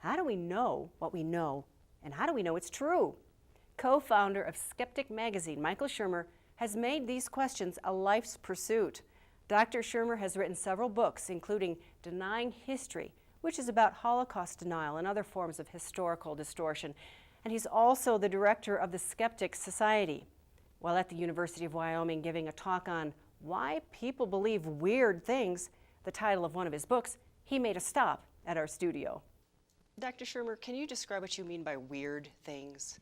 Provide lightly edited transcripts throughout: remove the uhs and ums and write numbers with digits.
How do we know what we know, and how do we know it's true? Co-founder of Skeptic magazine, Michael Shermer, has made these questions a life's pursuit. Dr. Shermer has written several books, including Denying History, which is about Holocaust denial and other forms of historical distortion. And he's also the director of the Skeptics Society. While at the University of Wyoming giving a talk on why people believe weird things, the title of one of his books, he made a stop at our studio. Dr. Shermer, can you describe what you mean by weird things?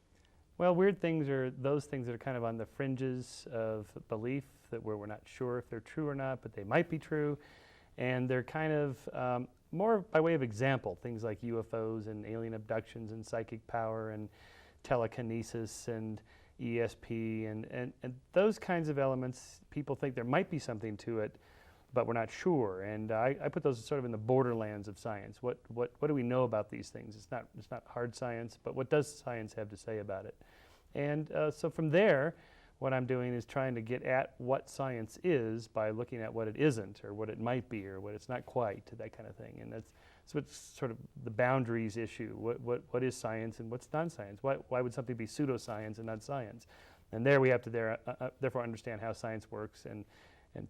Well, weird things are those things that are kind of on the fringes of belief, that where we're not sure if they're true or not, but they might be true. And they're kind of more by way of example, things like UFOs and alien abductions and psychic power and telekinesis and ESP and those kinds of elements. People think there might be something to it, but we're not sure. And I put those sort of in the borderlands of science. What do we know about these things? It's not hard science, but what does science have to say about it? And so from there, what I'm doing is trying to get at what science is by looking at what it isn't, or what it might be, or what it's not quite, that kind of thing. And that's so it's sort of the boundaries issue. What is science and what's non-science? Why would something be pseudoscience and not science? And there we have to therefore understand how science works, and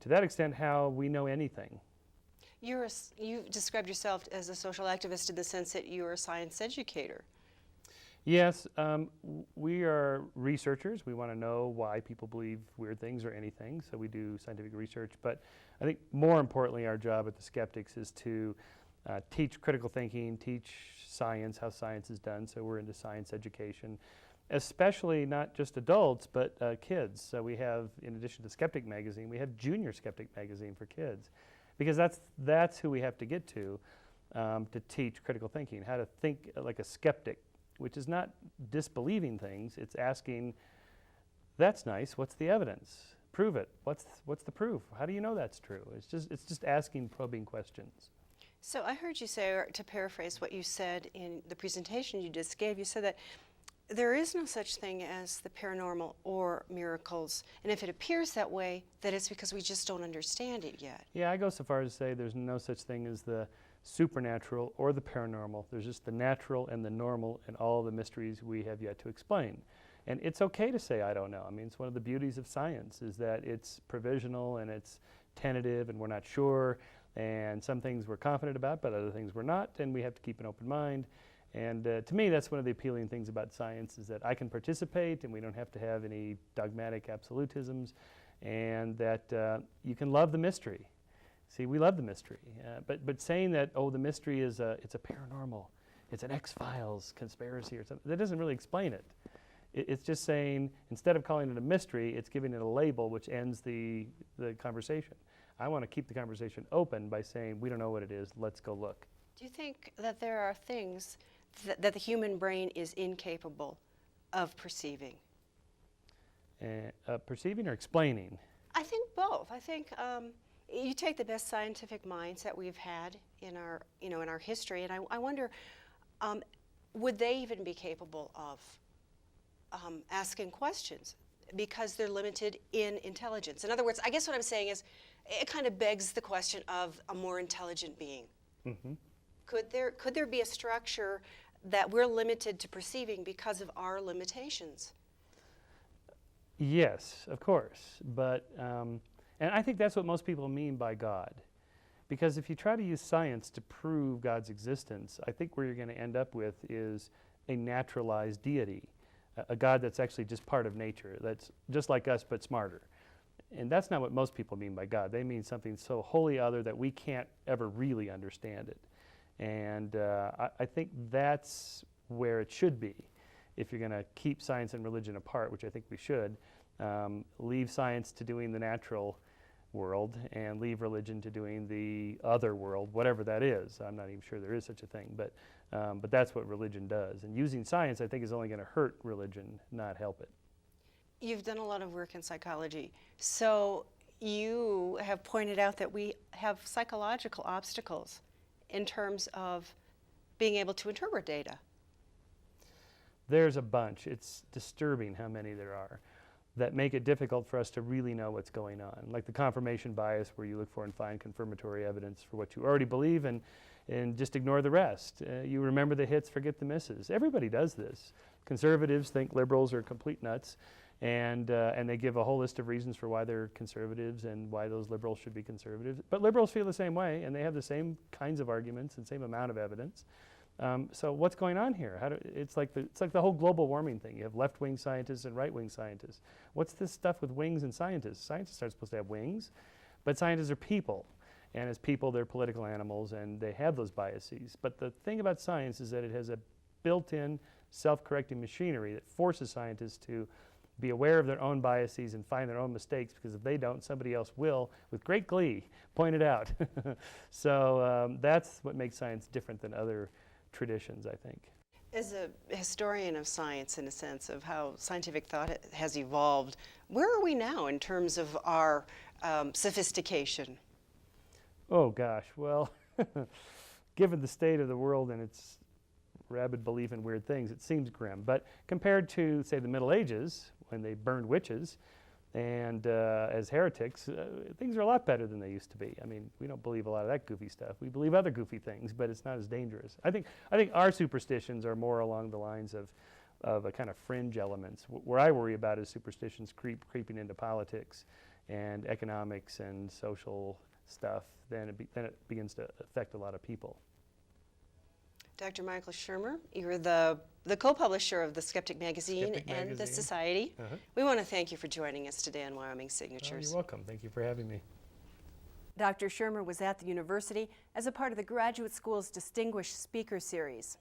to that extent, how we know anything. You described yourself as a social activist in the sense that you're a science educator. Yes, we are researchers. We want to know why people believe weird things or anything, so we do scientific research. But I think more importantly, our job at the Skeptics is to teach critical thinking, teach science, how science is done, so we're into science education, especially not just adults, but kids. So we have, in addition to Skeptic magazine, we have Junior Skeptic magazine for kids, because that's who we have to get to teach critical thinking, how to think like a skeptic, which is not disbelieving things. It's asking, that's nice, what's the evidence? Prove it. What's the proof? How do you know that's true? It's just asking probing questions. So I heard you say, or to paraphrase what you said in the presentation you just gave, you said that there is no such thing as the paranormal or miracles, and if it appears that way, that it's because we just don't understand it yet. Yeah, I go so far as to say there's no such thing as the supernatural or the paranormal. There's just the natural and the normal and all the mysteries we have yet to explain. And it's okay to say I don't know. I mean, it's one of the beauties of science is that it's provisional and it's tentative and we're not sure, and some things we're confident about but other things we're not, and we have to keep an open mind. And to me, that's one of the appealing things about science, is that I can participate and we don't have to have any dogmatic absolutisms, and that you can love the mystery. See, we love the mystery, but saying that, oh, the mystery is it's a paranormal, it's an X-Files conspiracy or something, that doesn't really explain it. It's just saying, instead of calling it a mystery, it's giving it a label which ends the conversation. I want to keep the conversation open by saying, we don't know what it is, let's go look. Do you think that there are things that the human brain is incapable of perceiving? Perceiving or explaining? I think both. I think you take the best scientific minds that we've had in our, in our history, and I wonder, would they even be capable of asking questions because they're limited in intelligence? In other words, I guess what I'm saying is, it kind of begs the question of a more intelligent being. Mm-hmm. Could there be a structure that we're limited to perceiving because of our limitations? Yes, of course, but and I think that's what most people mean by God, because if you try to use science to prove God's existence, I think where you're going to end up with is a naturalized deity, a God that's actually just part of nature, that's just like us but smarter. And that's not what most people mean by God. They mean something so wholly other that we can't ever really understand it. And I think that's where it should be. If you're going to keep science and religion apart, which I think we should, leave science to doing the natural world and leave religion to doing the other world, whatever that is. I'm not even sure there is such a thing, but that's what religion does. And using science, I think, is only going to hurt religion, not help it. You've done a lot of work in psychology, so you have pointed out that we have psychological obstacles in terms of being able to interpret data. There's a bunch. It's disturbing how many there are that make it difficult for us to really know what's going on. Like the confirmation bias, where you look for and find confirmatory evidence for what you already believe, and and just ignore the rest. You remember the hits, forget the misses. Everybody does this. Conservatives think liberals are complete nuts, and they give a whole list of reasons for why they're conservatives and why those liberals should be conservatives. But liberals feel the same way, and they have the same kinds of arguments and same amount of evidence. So what's going on here? It's like the whole global warming thing. You have left-wing scientists and right-wing scientists. What's this stuff with wings and scientists? Scientists aren't supposed to have wings, but scientists are people. And as people, they're political animals, and they have those biases. But the thing about science is that it has a built-in self-correcting machinery that forces scientists to be aware of their own biases and find their own mistakes, because if they don't, somebody else will, with great glee, point it out. So that's what makes science different than other traditions, I think. As a historian of science, in a sense of how scientific thought has evolved, where are we now in terms of our sophistication? Oh gosh, well, given the state of the world and its rabid belief in weird things, it seems grim. But compared to, say, the Middle Ages, when they burned witches and as heretics, things are a lot better than they used to be. I mean, we don't believe a lot of that goofy stuff. We believe other goofy things, but it's not as dangerous. I think our superstitions are more along the lines of a kind of fringe elements. Where I worry about is superstitions creeping into politics and economics and social stuff. Then it begins to affect a lot of people. Dr. Michael Shermer, you're the co-publisher of the Skeptic magazine Skeptic and the magazine. Society. We want to thank you for joining us today on Wyoming Signatures. You're welcome. Thank you for having me. Dr. Shermer was at the university as a part of the Graduate School's Distinguished Speaker Series.